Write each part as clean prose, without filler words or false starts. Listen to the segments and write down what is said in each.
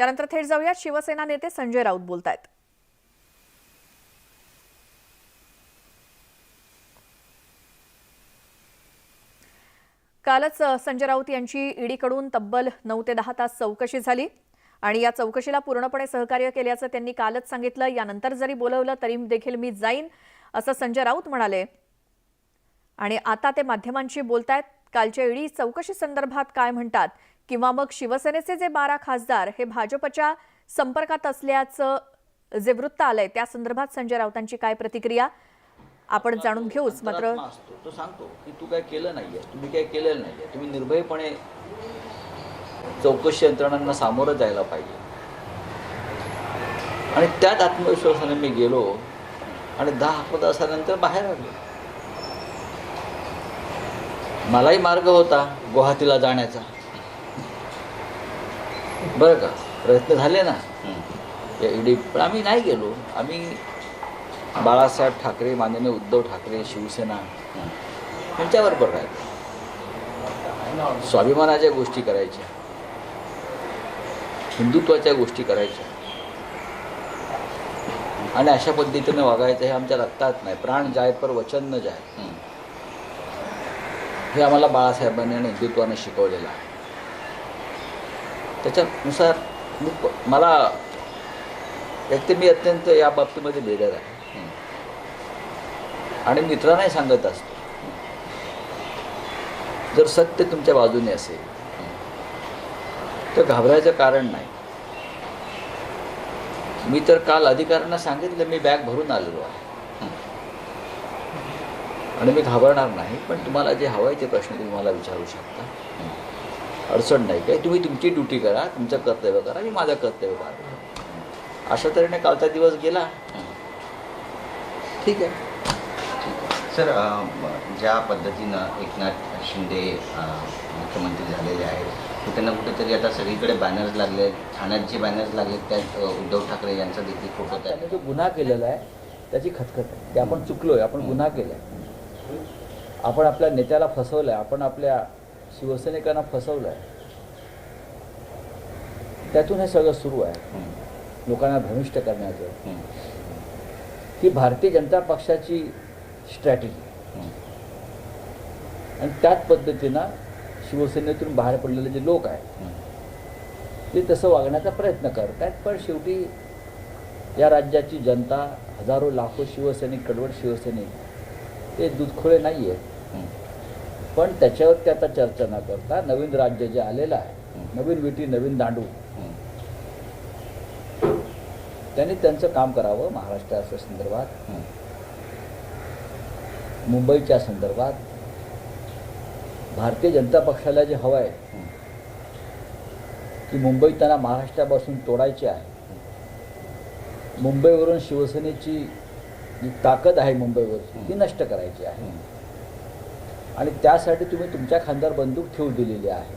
त्यानंतर थेट जाऊयात शिवसेना नेते संजय राऊत बोलतायत। कालच संजय राऊत यांची ईडीकडून तब्बल 9 ते 10 तास चौकशी झाली आणि या चौकशीला पूर्णपणे सहकार्य केल्याचं त्यांनी कालच सांगितलं। यानंतर जरी बोलवलं तरी देखील मी जाईन असं संजय राऊत म्हणाले। आणि आता ते माध्यमांशी बोलतायत। कालच्या ईडी चौकशी संदर्भात काय म्हणतात किंवा मग शिवसेनेचे जे 12 खासदार हे भाजपच्या संपर्कात असल्याचं जे वृत्त आलंय त्या संदर्भात संजय राऊतांची काय प्रतिक्रिया आपण जाणून घेऊच। मात्र तो सांगतो की तू काय केलं नाहीये, तुम्ही काय केलेलं नाहीये, तुम्ही निर्भयपणे चौकशी यंत्रणांना सामोरं जायला पाहिजे। आणि त्यात आत्मविश्वासाने मी गेलो आणि 10 तासानंतर बाहेर आलो। मलाही मार्ग होता गुवाहाटीला जाण्याचा, बरं का, प्रयत्न झाले ना या ईडी, पण आम्ही नाही गेलो। आम्ही बाळासाहेब ठाकरे, माननीय उद्धव ठाकरे, शिवसेना यांच्याबरोबर राहिलो। स्वाभिमानाच्या गोष्टी करायच्या, हिंदुत्वाच्या गोष्टी करायच्या आणि अशा पद्धतीने वागायचं हे आमच्या रक्तात नाही। प्राण जाय पर वचन न जाय हे आम्हाला बाळासाहेबांनी आणि हिंदुत्वाने शिकवलेलं आहे। त्याच्यानुसार मला एक तर मी अत्यंत या बाबतीमध्ये बेदर आहे आणि मित्रांनाही सांगत असतो, जर सत्य तुमच्या बाजूने असेल तर घाबरायचं कारण नाही। मी तर काल अधिकाऱ्यांना सांगितलं मी बॅग भरून आलेलो आहे आणि मी घाबरणार नाही। पण तुम्हाला जे हवं आहे ते प्रश्न तुम्ही मला विचारू शकता, अडचण नाही काय। तुम्ही तुमची ड्युटी करा, तुमचं कर्तव्य करा, मी माझं कर्तव्य करा। अशा तऱ्हेने कालचा दिवस गेला। ठीक आहे सर, ज्या पद्धतीनं एकनाथ शिंदे मुख्यमंत्री झालेले आहेत कुठे ना कुठेतरी आता सगळीकडे बॅनर्स लागले, ठाण्यात जे बॅनर्स लागले त्यात उद्धव ठाकरे यांचा देखील फोटो आहे। त्याने जो गुन्हा केलेला आहे त्याची खतखत आहे की आपण चुकलोय, आपण गुन्हा केला आहे, आपण आपल्या नेत्याला फसवलं आहे, आपण आपल्या शिवसैनिकांना फसवलं आहे। त्यातून हे सगळं सुरू आहे, लोकांना भ्रमिष्ट करण्याचं। ही भारतीय जनता पक्षाची स्ट्रॅटेजी आणि त्याच पद्धतीनं शिवसेनेतून बाहेर पडलेले जे लोक आहेत ते तसं वागण्याचा प्रयत्न करत आहेत। पण शेवटी या राज्याची जनता, हजारो लाखो शिवसैनिक, कडवट शिवसैनिक ते दूधखोळे नाही आहेत। पण त्याच्यावरती आता चर्चा न करता नवीन राज्य जे आलेलं आहे, नवीन विटी नवीन दांडू, त्यांनी त्यांचं काम करावं। महाराष्ट्राच्या संदर्भात, मुंबईच्या संदर्भात, भारतीय जनता पक्षाला जे हवं आहे की मुंबई त्यांना महाराष्ट्रापासून तोडायची आहे। मुंबईवरून शिवसेनेची जी ताकद आहे मुंबईवरची ती नष्ट करायची आहे आणि त्यासाठी तुम्ही तुमच्या खांद्यावर बंदूक ठेवून दिलेली आहे।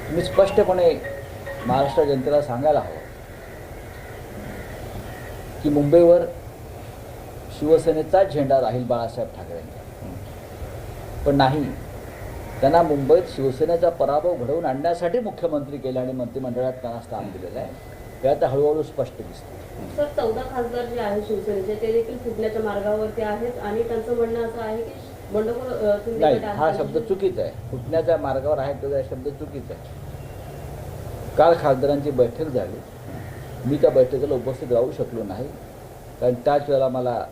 तुम्ही स्पष्टपणे महाराष्ट्र जनतेला सांगायला हवं की मुंबईवर शिवसेनेचा झेंडा राहील बाळासाहेब ठाकरेंचा, पण नाही, त्यांना मुंबईत शिवसेनेचा पराभव घडवून आणण्यासाठी मुख्यमंत्री केले आणि मंत्रिमंडळात त्यांना स्थान दिलेलं आहे। हे आता हळूहळू स्पष्ट दिसतं। सर, 14 खासदार जे आहेत शिवसेनेचे ते देखील फुटण्याच्या मार्गावरती आहेत आणि त्यांचं म्हणणं असं आहे की बंडखोर नाही, हा शब्द चुकीचा आहे। फुटण्याच्या मार्गावर आहे तो शब्द चुकीचा आहे। काल खासदारांची बैठक झाली, मी त्या बैठकीला उपस्थित राहू शकलो नाही कारण त्याच वेळेला मला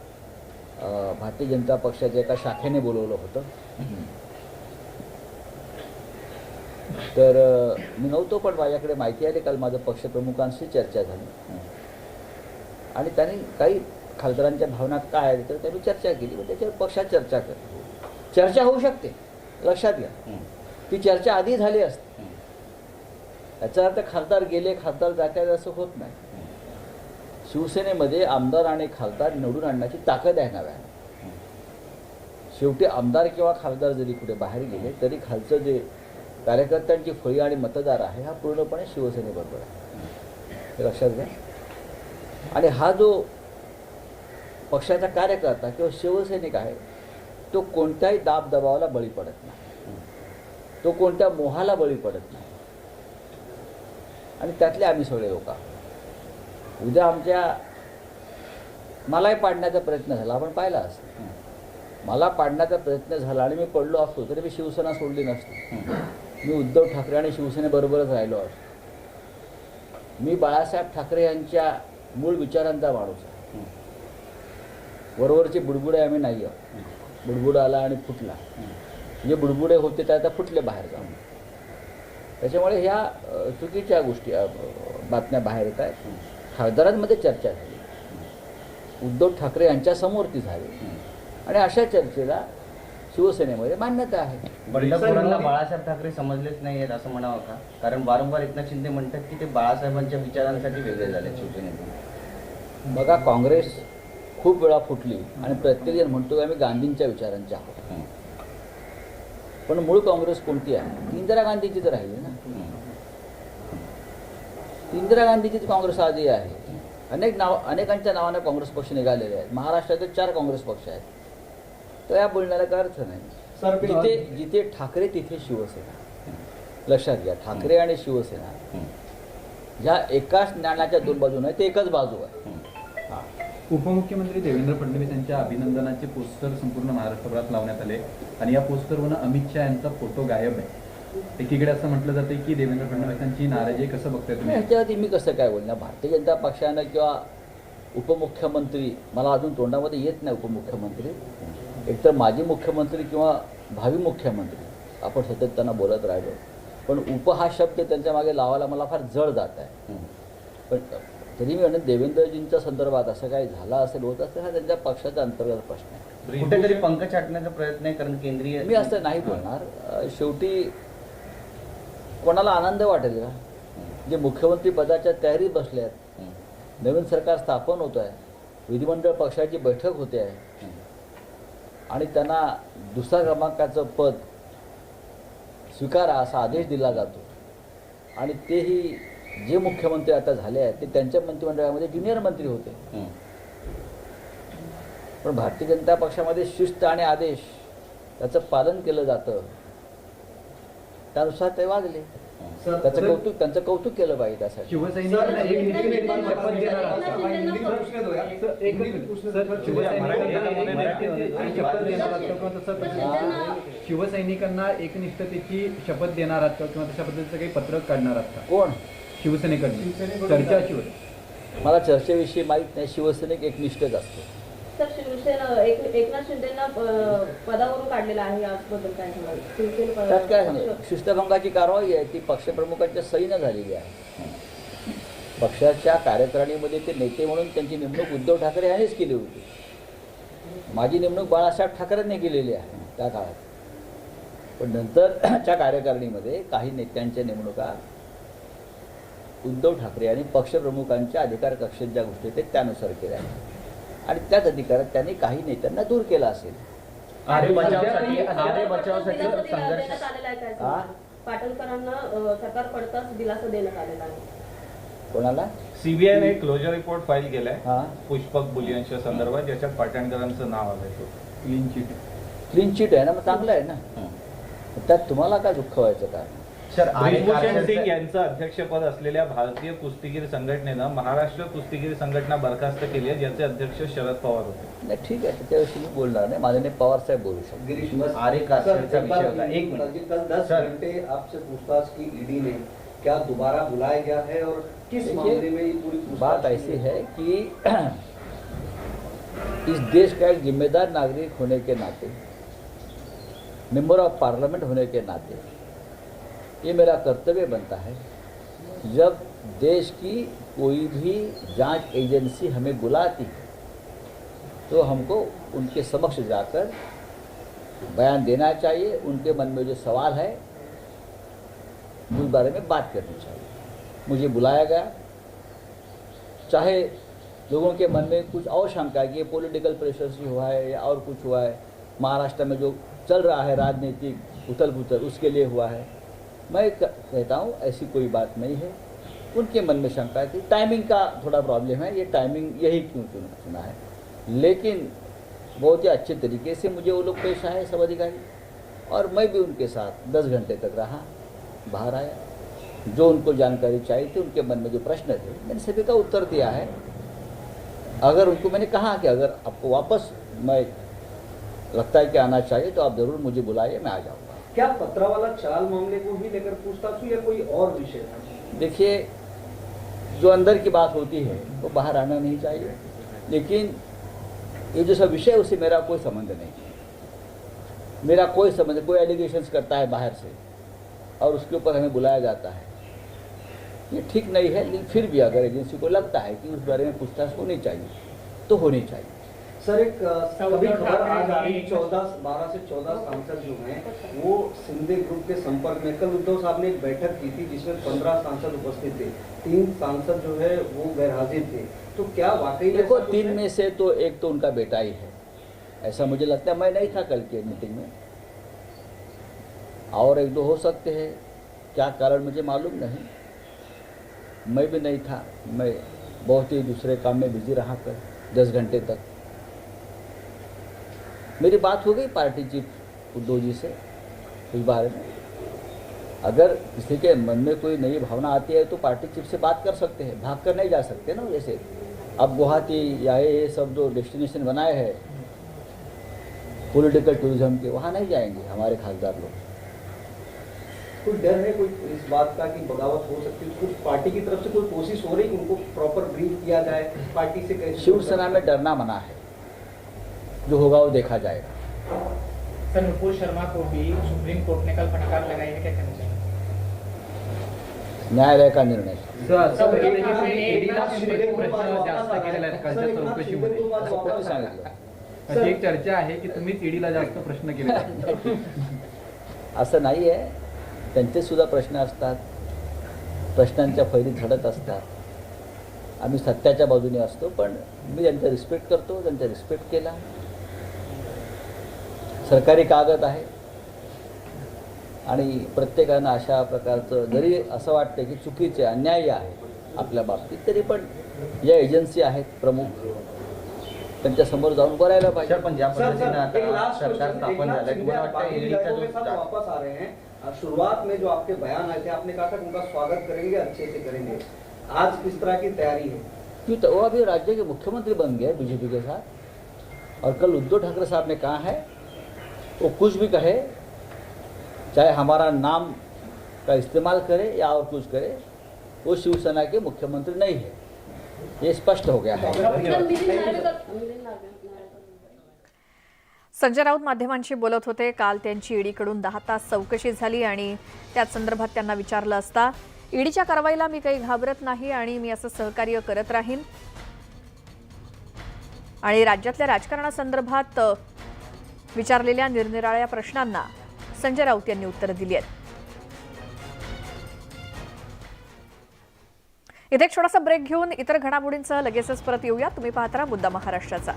भारतीय जनता पक्षाच्या एका शाखेने बोलवलं होतं, तर मी नव्हतो। पण माझ्याकडे माहिती आली, काल माझं पक्षप्रमुखांशी चर्चा झाली आणि त्यांनी काही खासदारांच्या भावना काय आहेत तर त्यांनी चर्चा केली व त्याच्यावर पक्षात चर्चा करतो। चर्चा होऊ शकते, लक्षात घ्या, ती चर्चा आधी झाली असते। याचा अर्थ खासदार गेले, खासदार जातात असं होत नाही। शिवसेनेमध्ये आमदार आणि खासदार निवडून आणण्याची ताकद आहे नव्याने। शेवटी आमदार किंवा खासदार जरी कुठे बाहेर गेले तरी खालचं जे कार्यकर्त्यांची फळी आणि मतदार आहे हा पूर्णपणे शिवसेनेबरोबर आहे, हे लक्षात घ्या। आणि हा जो पक्षाचा कार्यकर्ता किंवा शिवसैनिक आहे तो कोणत्याही दाबदबावाला बळी पडत नाही, तो कोणत्या मोहाला बळी पडत नाही। आणि त्यातले आम्ही सगळे लोक उद्या मलाही पाडण्याचा प्रयत्न झाला, आपण पाहिला असं. मला पाडण्याचा प्रयत्न झाला आणि मी पडलो असतो तरी मी शिवसेना सोडली नसती. मी उद्धव ठाकरे आणि शिवसेनेबरोबरच राहिलो असतो. मी बाळासाहेब ठाकरे यांच्या मूळ विचारांचा माणूस आहे. वरवरचे बुडबुडे आम्ही नाही आहोत. बुडबुडा आला आणि फुटला. जे बुडबुडे होते ते आता फुटले बाहेर जाऊन. त्याच्यामुळे ह्या चुकीच्या गोष्टी बातम्या बाहेर येत आहेत. खासदारांमध्ये चर्चा झाली, उद्धव ठाकरे यांच्यासमोर ती झाली आणि अशा चर्चेला शिवसेनेमध्ये मान्यता आहे. बंडखोरांना बाळासाहेब ठाकरे समजलेच नाही आहेत असं म्हणावं का? कारण वारंवार एकनाथ शिंदे म्हणतात की ते बाळासाहेबांच्या विचारांसाठी वेगळे झाले शिवसेनेतून. बघा, काँग्रेस खूप वेळा फुटली आणि प्रत्येकजण म्हणतो की आम्ही गांधींच्या विचारांचे आहोत. पण मूळ काँग्रेस कोणती आहे? इंदिरा गांधीचीच राहिली ना. इंदिरा गांधीचीच काँग्रेस आधी आहे. अनेकांच्या नावाने काँग्रेस पक्ष निघालेले आहेत. महाराष्ट्रातील 4 काँग्रेस पक्ष आहेत. तर या बोलण्याला काय अर्थ नाही. जिथे ठाकरे तिथे शिवसेना. लक्षात घ्या, ठाकरे आणि शिवसेना ह्या एकाच नाण्याच्या 2 बाजू नाही, ते एकच बाजू आहे. उपमुख्यमंत्री देवेंद्र फडणवीस यांच्या अभिनंदनाचे पोस्टर संपूर्ण महाराष्ट्रभरात लावण्यात आले आणि या पोस्टरवरून अमित शहा यांचा फोटो गायब आहे. एकीकडे असं म्हटलं जाते की देवेंद्र फडणवीसांची नाराजी कसं बघताय तुम्ही? ह्याच्यावरती मी कसं काय बोलणार? भारतीय जनता पक्षानं किंवा उपमुख्यमंत्री, मला अजून तोंडामध्ये येत नाही उपमुख्यमंत्री, एकतर माजी मुख्यमंत्री किंवा भावी मुख्यमंत्री, आपण सतत त्यांना बोलत राहिलो. पण उप हा शब्द त्यांच्या मागे लावायला मला फार जड जात आहे. पण तरी मी म्हणेन देवेंद्रजींच्या संदर्भात असं काही झालं असेल, होत असेल, हा त्यांच्या पक्षाचा अंतर्गत प्रश्न आहे. कुठेतरी पंख छाटण्याचा प्रयत्न आहे, कारण केंद्रीय मी असं नाही बोलणार. शेवटी कोणाला आनंद वाटेल का? जे मुख्यमंत्री पदाच्या तयारीत बसले आहेत, नवीन सरकार स्थापन होत आहे, विधिमंडळ पक्षाची बैठक होते आहे आणि त्यांना दुसऱ्या क्रमांकाचं पद स्वीकारा असा आदेश दिला जातो आणि तेही जे मुख्यमंत्री आता झाले आहेत ते त्यांच्या मंत्रिमंडळामध्ये ज्युनियर मंत्री होते. पण भारतीय जनता पक्षामध्ये शिस्त आणि आदेश त्याचं पालन केलं जातं, त्यानुसार ते वागले. त्यांचं कौतुक केलं पाहिजे. त्यासाठी शिवसैनिकांना एक निश्चित शपथ देणार आहात का? शिवसैनिकांना एकनिष्ठतेची शपथ देणार आहात का किंवा तशा पद्धतीचं काही पत्रक काढणार आहात का? कोण? शिवसेनेकडून चर्चा अशी होती. मला चर्चेविषयी माहीत नाही. शिवसैनिक एकनिष्ठच असतो. तर शिवसेना एकनाथ शिंदेना पदावरून काढलेला आहे, याबद्दल काय सांगाल? त्यात काय नाही. शिस्तभंगाची कारवाई आहे ती पक्षप्रमुखांच्या सहीनं झालेली आहे. पक्षाच्या कार्यकारिणीमध्ये ते नेते म्हणून त्यांची नेमणूक उद्धव ठाकरे यांनीच केली होती. माझी नेमणूक बाळासाहेब ठाकरेंनी केलेली आहे त्या काळात. पण नंतरच्या कार्यकारिणीमध्ये काही नेत्यांच्या नेमणुका उद्धव ठाकरे यांनी पक्षप्रमुखांच्या अधिकार कक्षेत ज्या गोष्टी आहेत त्यानुसार केल्या आहेत आणि त्याच अधिकारात त्यांनी काही नेत्यांना दूर केला असेल. आरे बचावसाठी संघर्ष. पाटणकरांना सरकार पडताच दिलासा देण्यात आलेला आहे. कोणाला? सीबीआयने एक क्लोजर रिपोर्ट फाईल केलाय हां, पुष्पक बुलियनच्या संदर्भात, ज्याच्यात पाटणकरांचं नाव आलंय. Clean chit. क्लीन चिट आहे ना, मग चांगलं आहे ना. त्यात तुम्हाला काय दुःख व्हायचं काय? सर, ब्रिजभूषण सिंग यांचं अध्यक्षपद असलेल्या भारतीय कुस्तीगीर संघटनेनं महाराष्ट्र कुस्तीगीर संघटना बरखास्त केली आहे, ज्याचे अध्यक्ष शरद पवार होते. नाही, ठीक आहे, त्याच्याविषयी मी बोलणार नाही. माननीय पवार साहेब बोलू शकतो. आरे कारशेडचा विषय होता. एक मिनिट. कल 10 सर. घंटे आपसे पूछताछ की ईडी ने, क्या दोबारा बुलाया गया है और किस मामले में ये पूरी बात ऐसी है कि इस देश का एक जिम्मेदार नागरिक होने के नाते, मेंबर ऑफ पार्लियामेंट होने के नाते ये मेरा कर्तव्य बनता है, जब देश की कोई भी जांच एजेंसी हमें बुलाती है तो हमको उनके समक्ष जाकर बयान देना चाहिए. उनके मन में जो सवाल है उस बारे में बात करनी चाहिए. मुझे बुलाया गया, चाहे लोगों के मन में कुछ और शंका है कि ये पॉलिटिकल प्रेशर से हुआ है या और कुछ हुआ है, महाराष्ट्र में जो चल रहा है राजनीतिक उथल पुथल उसके लिए हुआ है. मैं कहता हूँ ऐसी कोई बात नहीं है. उनके मन में शंका थी, टाइमिंग का थोड़ा प्रॉब्लम है, ये टाइमिंग यही क्यों चुना है. लेकिन बहुत ही अच्छे तरीके से मुझे वो लोग पेश आए, सब अधिकारी, और मैं भी उनके साथ 10 घंटे तक रहा, बाहर आया. जो उनको जानकारी चाहिए थी, उनके मन में जो प्रश्न थे, मैंने सभी का उत्तर दिया है। अगर उनको मैंने कहा कि अगर आपको वापस मैं लगता है कि आना चाहिए तो आप ज़रूर मुझे बुलाइए, मैं आ जाऊँगा। क्या पत्रावाला चाल मामले को ही लेकर पूछताछ हुई या कोई और विषय था? देखिए, जो अंदर की बात होती है वो बाहर आना नहीं चाहिए, लेकिन ये जो सब विषय है उससे मेरा कोई संबंध नहीं है। मेरा कोई संबंध, कोई एलिगेशंस करता है बाहर से और उसके ऊपर हमें बुलाया जाता है, ये ठीक नहीं है। लेकिन फिर भी अगर एजेंसी को लगता है कि उस बारे में पूछताछ होनी चाहिए तो होनी चाहिए। सर, एक कभी खबर आज आ रही 12 से 14 सांसद जो हैं वो शिंदे ग्रुप के संपर्क में। कल उद्धव साहब ने एक बैठक की थी जिसमें 15 सांसद उपस्थित थे, 3 सांसद जो है वो गैरहाजिर थे। तो क्या वाकई में देखो, ऐसा कुछ 3 है? में से तो एक तो उनका बेटा ही है, ऐसा मुझे लगता है। मैं नहीं था कल की मीटिंग में, और 1-2 हो सकते हैं, क्या कारण मुझे मालूम नहीं, मैं भी नहीं था। मैं बहुत ही दूसरे काम में बिजी रहा कर 10 घंटे तक। मेरी बात हो गई पार्टी चीफ उद्धव जी से इस बारे में। अगर किसी के मन में कोई नई भावना आती है तो पार्टी चीफ से बात कर सकते हैं, भाग कर नहीं जा सकते ना। जैसे अब गुवाहाटी या ये सब जो डेस्टिनेशन बनाए हैं पॉलिटिकल टूरिज्म के, वहाँ नहीं जाएंगे हमारे खासदार लोग। कोई डर है कोई इस बात का कि बगावत हो सकती है? कुछ पार्टी की तरफ से कोई कोशिश हो रही कि उनको प्रॉपर ब्रीफ किया जाए, पार्टी से कैसे? शिवसेना में डरना मना है, जो होगा वो देखा जाएगा। सर, नुपुर शर्मा को भी सुप्रीम कोर्ट ने कल फटकार लगाई है, क्या कहना चाहिए? न्यायालय का निर्णय। कोणी सांगितलं? अशी एक चर्चा आहे की तुम्हीच ईडीला जास्त प्रश्न केले आहेत. असं नाही आहे, त्यांचे सुद्धा प्रश्न असतात, प्रश्नांच्या फैरी झडत असतात. आम्ही सत्याच्या बाजूने असतो, पण मी त्यांचा रिस्पेक्ट करतो, त्यांचा रिस्पेक्ट केला. सरकारी कागद आहे आणि प्रत्येकानं अशा प्रकारचं, जरी असं वाटतं की चुकीचे अन्याय आहे आपल्या बाबतीत, तरी पण या एजन्सी आहेत प्रमुख, त्यांच्यासमोर जाऊन बोलायला पाहिजे. सर, पण ज्या पद्धतीनं एक आता लास्ट सरकार क्वेश्चन, स्थापन झालंय, तुम्हाला वाटतं ईडीचा जो वापस आ रहे हैं, शुरुआत में जो आपके बयान आए थे, आपने कहा था कि उनका स्वागत करेंगे, अच्छे से करेंगे। आज किस तरह की तैयारी है? क्यों, तो वो अभी राज्य के मुख्यमंत्री बन गए बीजेपी के साथ, और कल उद्धव ठाकरे साहब ने कहा है वो कुछ भी कहे, चाहे हमारा नाम का इस्तेमाल करे या और कुछ करे, वो शिवसेना के मुख्यमंत्री नहीं है, ये स्पष्ट हो गया है. संजय राऊत माध्यमांशी बोलत होते. काल त्यांची ईडीकडून 10 तास चौकशी झाली आणि त्याच संदर्भात त्यांना विचारलं असता ईडीच्या कारवाईला मी काही घाबरत नाही आणि मी असं सहकार्य करत राहीन. आणि राज्यातल्या राजकारणासंदर्भात विचारलेल्या निरनिराळ्या प्रश्नांना संजय राऊत यांनी उत्तरं दिली आहेत. इथे एक छोटासा ब्रेक घेऊन इतर घडामोडींसह लगेचच परत येऊया. तुम्ही पाहता मुद्दा महाराष्ट्राचा.